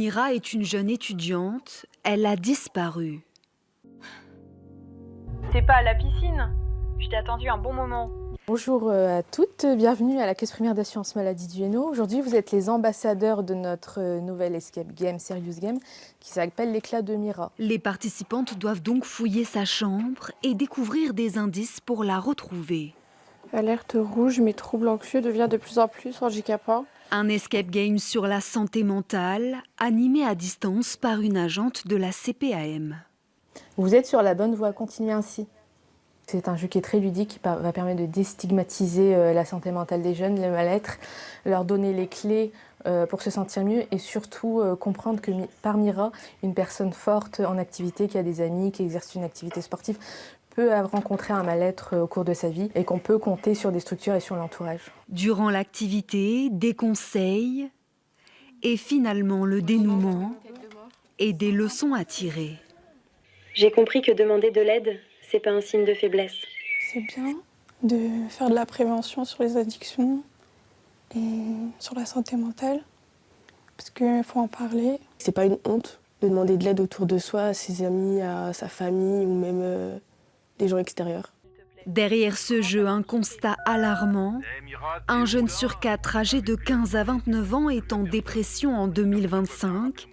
Mira est une jeune étudiante. Elle a disparu. T'es pas à la piscine? Je t'ai attendu un bon moment. Bonjour à toutes, bienvenue à la Caisse primaire d'assurance maladie du Hainaut. Aujourd'hui, vous êtes les ambassadeurs de notre nouvelle escape game, Serious Game, qui s'appelle l'éclat de Mira. Les participantes doivent donc fouiller sa chambre et découvrir des indices pour la retrouver. Alerte rouge, mes troubles anxieux deviennent de plus en plus handicapants. Un escape game sur la santé mentale, animé à distance par une agente de la CPAM. Vous êtes sur la bonne voie, continuez ainsi. C'est un jeu qui est très ludique, qui va permettre de déstigmatiser la santé mentale des jeunes, le mal-être, leur donner les clés pour se sentir mieux et surtout comprendre que par Mira, une personne forte en activité, qui a des amis, qui exerce une activité sportive, peut rencontrer un mal-être au cours de sa vie et qu'on peut compter sur des structures et sur l'entourage. Durant l'activité, des conseils et finalement le dénouement et des leçons à tirer. J'ai compris que demander de l'aide, c'est pas un signe de faiblesse. C'est bien de faire de la prévention sur les addictions et sur la santé mentale, parce qu'il faut en parler. C'est pas une honte de demander de l'aide autour de soi, à ses amis, à sa famille ou même des gens extérieurs. Derrière ce jeu, un constat alarmant. Un jeune sur 4 âgé de 15 à 29 ans est en dépression en 2025.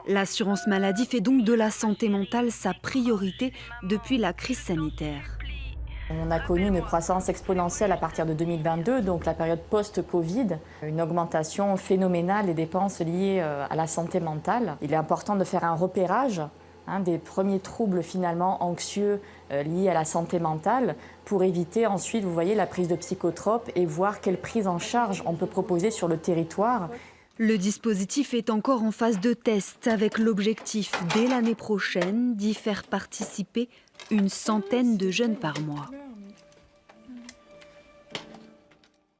L'assurance maladie fait donc de la santé mentale sa priorité depuis la crise sanitaire. On a connu une croissance exponentielle à partir de 2022, donc la période post-Covid, une augmentation phénoménale des dépenses liées à la santé mentale. Il est important de faire un repérage des premiers troubles finalement anxieux liés à la santé mentale pour éviter ensuite, vous voyez, la prise de psychotropes et voir quelle prise en charge on peut proposer sur le territoire. Le dispositif est encore en phase de test avec l'objectif dès l'année prochaine d'y faire participer une centaine de jeunes par mois.